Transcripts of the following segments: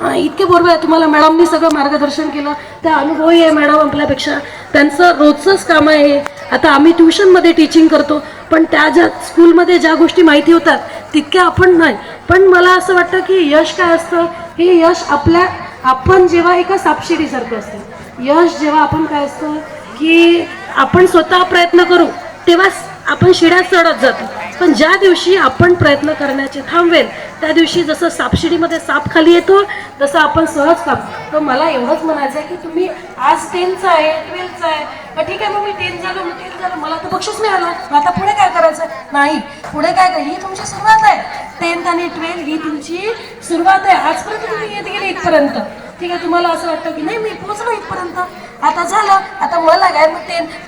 इतके बरोबर आहे. तुम्हाला मॅडमनी सगळं मार्गदर्शन केलं, त्या अनुभवी आहे मॅडम आपल्यापेक्षा, त्यांचं रोजचंच काम आहे. आता आम्ही ट्युशनमध्ये टीचिंग करतो, पण त्या ज्या स्कूलमध्ये ज्या गोष्टी माहिती होतात तितक्या आपण नाही. पण मला असं वाटतं की यश काय असतं, हे यश आपण जेव्हा एका सापशिडीसारखं असतं. यश जेव्हा आपण काय असतं की आपण स्वतः प्रयत्न करू तेव्हाच आपण शिड्या चढत जातो. पण ज्या दिवशी आपण प्रयत्न करण्याचे थांबवेल त्या दिवशी जसं सापशिडीमध्ये साप खाली येतो तसं आपण सहज काम. तर मला एवढंच म्हणायचं आहे की तुम्ही आज 10th आहे 12th आहे, ठीक आहे, मग मी 10th झालं मला तर बक्षीस मिळालं, आता पुढे काय करायचं नाही. पुढे काय ही तुमची सुरुवात आहे. 10th आणि 12th ही तुमची सुरुवात आहे. आजपर्यंत तुम्ही येत गेले इथपर्यंत, ठीक आहे. तुम्हाला असं वाटतं की नाही मी पोहोचलो इथपर्यंत, आता झालं, आता मला काय मग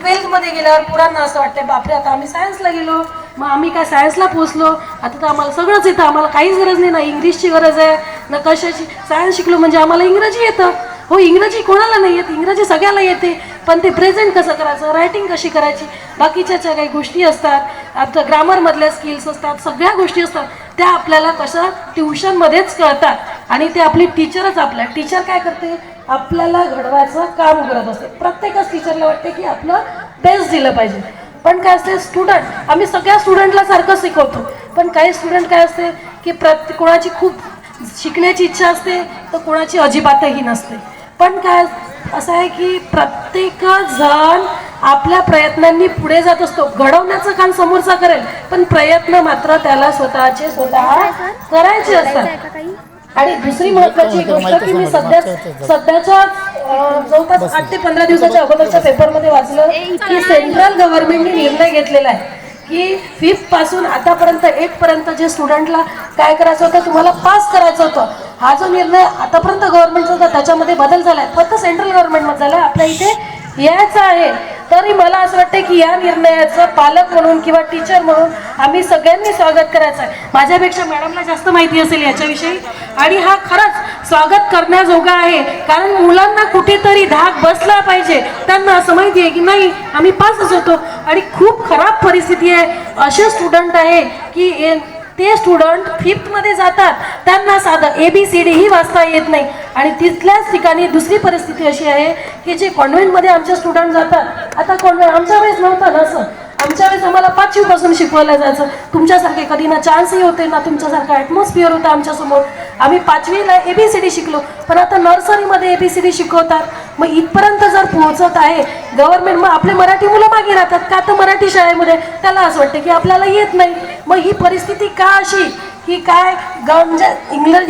12th मध्ये गेल्यावर पुरांना असं वाटतं बापरे आता आम्ही सायन्सला गेलो, मग आम्ही काय सायन्सला पोहोचलो, आता तर आम्हाला सगळंच येतं, आम्हाला काहीच गरज नाही, ना इंग्लिशची गरज आहे ना कशाची. सायन्स शिकलो म्हणजे आम्हाला इंग्रजी येतं. हो, इंग्रजी कोणाला नाही येत, इंग्रजी सगळ्याला येते, पण ते प्रेझेंट कसं करायचं, रायटिंग कशी करायची, बाकीच्या ज्या काही गोष्टी असतात, आता ग्रामरमधल्या स्किल्स असतात, सगळ्या गोष्टी असतात त्या आपल्याला कसं ट्युशनमध्येच कळतात. आणि ते आपली टीचरच, आपल्या टीचर काय करते, आपल्याला घडवायचं काम करत असते. प्रत्येकच टीचरला वाटते की आपलं बेस्ट दिलं पाहिजे. पण काय असते, स्टुडंट आम्ही सगळ्या स्टुडंटला सारखं शिकवतो, पण काही स्टुडंट काय असते की कोणाची खूप शिकण्याची इच्छा असते तर कोणाची अजिबातही नसते. पण काय असं आहे की प्रत्येक जण आपल्या प्रयत्नांनी पुढे जात असतो. घडवण्याचं काम समोरचा करेल, पण प्रयत्न मात्र त्याला स्वतः करायचे असतात. आणि दुसरी महत्त्वाची गोष्ट की मी सध्याच्या जवळपास 8 ते 15 दिवसाच्या अगोदरच्या पेपरमध्ये वाचलं की सेंट्रल गव्हर्नमेंटने निर्णय घेतलेला आहे की 5th पासून आतापर्यंत 8th पर्यंत जे स्टुडंटला काय करायचं होतं, तुम्हाला पास करायचं होतं. हा जो निर्णय आतापर्यंत गव्हर्नमेंटचा होता त्याच्यामध्ये बदल झाला आहे, फक्त सेंट्रल गव्हर्नमेंटमध्ये झाला आहे, आपल्या इथे यायचं आहे. तरी मला असं वाटतं की या निर्णयाचं पालक म्हणून किंवा टीचर म्हणून आम्ही सगळ्यांनी स्वागत करायचं आहे. माझ्यापेक्षा मॅडमला जास्त माहिती असेल याच्याविषयी, आणि हा खरंच स्वागत करण्याजोगा आहे. कारण मुलांना कुठेतरी धाक बसला पाहिजे. त्यांना असं माहिती आहे की नाही आम्ही पासच होतो, आणि खूप खराब परिस्थिती आहे. असे स्टुडंट आहे की ते स्टुडंट 5th मध्ये जातात, त्यांना साधं ABCD ही वाचता येत नाही. आणि तिथल्याच ठिकाणी दुसरी परिस्थिती अशी आहे की जे कॉन्व्हेंटमध्ये आमचे स्टुडंट जातात, आता आमच्या वेळेस नव्हतं ना असं, आमच्या वेळेस आम्हाला 5वी पासून शिकवलं जायचं. तुमच्यासारखे कधी ना चान्सही होते ना तुमच्यासारखा ॲटमॉस्फिअर होता आमच्यासमोर. आम्ही 5वीला ABCD शिकलो, पण आता नर्सरीमध्ये ABCD शिकवतात. मग इथपर्यंत जर पोहोचत आहे गव्हर्नमेंट, मग आपले मराठी मुलं मागे राहतात का, तर मराठी शाळेमध्ये त्याला असं वाटतं की आपल्याला येत नाही. मग ही परिस्थिती का अशी की काय, म्हणजे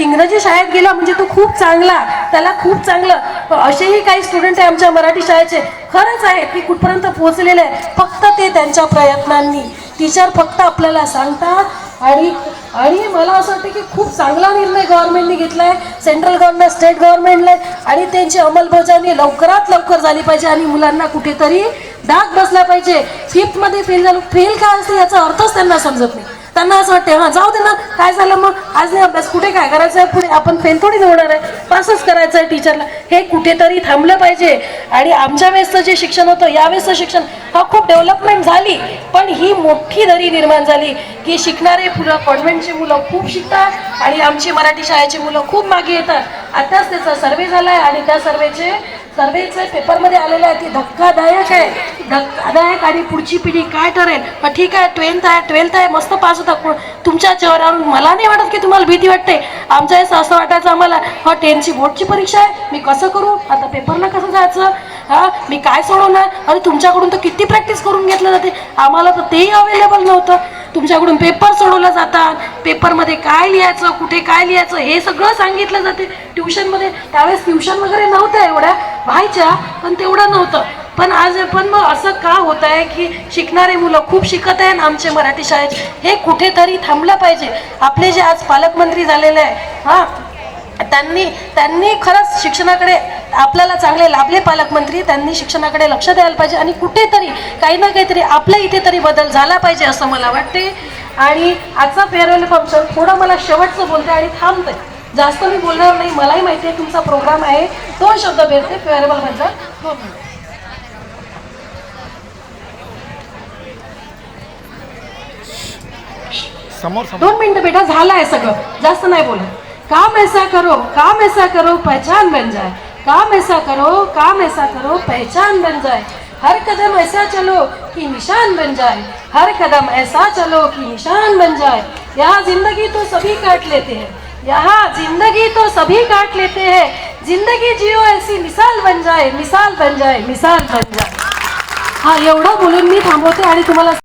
इंग्रजी शाळेत गेला म्हणजे तो खूप चांगला, त्याला खूप चांगलं. पण असेही काही स्टुडंट आहे आमच्या मराठी शाळेचे, खरंच आहे की कुठपर्यंत पोहोचलेले आहे, फक्त ते त्यांच्या प्रयत्नांनी. टीचर फक्त आपल्याला सांगतात. आणि मला असं वाटतं की खूप चांगला निर्णय गव्हर्नमेंटने घेतला आहे, सेंट्रल गव्हर्नमेंट स्टेट गव्हर्नमेंटने, आणि त्यांची अंमलबजावणी लवकरात लवकर झाली पाहिजे. आणि मुलांना कुठेतरी डाग बसला पाहिजे. 5th मध्ये फेल झालो, फेल काय असते याचा अर्थच त्यांना समजत नाही. त्यांना असं वाटतं हां जाऊ दे ना, काय झालं मग, आज नाही अभ्यास, कुठे काय करायचं आहे, पुढे आपण फेल थोडी होणार आहे, पासच करायचं आहे टीचरला. हे कुठेतरी थांबलं पाहिजे. आणि आमच्या वेळेसचं जे शिक्षण होतं, यावेळेसचं शिक्षण हा खूप डेव्हलपमेंट झाली, पण ही मोठी दरी निर्माण झाली की शिकणारे कॉन्व्हेंटची मुलं खूप शिकतात आणि आमची मराठी शाळेची मुलं खूप मागे येतात. आताच त्याचा सर्वे झाला आहे आणि त्या सर्वेचे पेपरमध्ये आलेलं आहे की धक्कादायक आहे, धक्कादायक. आणि पुढची पिढी काय ठरेल. ठीक आहे, 12th आहे मस्त पास होता, तुमच्या चेहऱ्यावरून मला नाही वाटत की तुम्हाला भीती वाटते. आमच्या वेळेस असं वाटायचं आम्हाला, 10th बोर्डची परीक्षा आहे, मी कसं करू, आता पेपरला कसं जायचं, मी काय सोडवणार. अरे तुमच्याकडून तर किती प्रॅक्टिस करून घेतलं जाते, आम्हाला तर तेही अवेलेबल नव्हतं. तुमच्याकडून पेपर सोडवला जातात, पेपरमध्ये काय लिहायचं, कुठे काय लिहायचं हे सगळं सांगितलं जाते ट्युशनमध्ये. त्यावेळेस ट्युशन वगैरे नव्हत्या, एवढ्या व्हायच्या पण तेवढं नव्हतं. पण मग असं का होत आहे की शिकणारे मुलं खूप शिकत आहे, आमचे मराठी शाळेत हे कुठेतरी थांबलं पाहिजे. आपले जे आज पालकमंत्री झालेले आहे, त्यांनी खरंच शिक्षणाकडे, आपल्याला चांगले लाभले पालकमंत्री, त्यांनी शिक्षणाकडे लक्ष द्यायला पाहिजे. आणि कुठेतरी काही ना काहीतरी आपल्या इथे तरी बदल झाला पाहिजे असं मला वाटते. आणि आजचा फेअरवेल फंक्शन थोडं मला शेवटचं बोलते आणि थांबते, जास्त मी बोलणार नाही. मलाही माहिती आहे तुमचा प्रोग्राम आहे, 2 शब्द बोलते फेअरवेल बद्दल. समोर 2 मिनिटं बेटा, झालं आहे सगळं, जास्त नाही बोलत. काम ऐसा करो पहचान बन जाए, काम ऐसा करो पहचान बन जाए, हर कदम ऐसा चलो कि निशान बन जाए, हर कदम ऐसा चलो कि निशान बन जाए। यहाँ जिंदगी तो सभी काट लेते हैं, यहाँ जिंदगी तो सभी काट लेते हैं, जिंदगी जियो ऐसी मिसाल बन जाए, मिसाल बन जाए, मिसाल बन जाए। हा एवढं बोलून मी थांबवते आणि तुम्हाला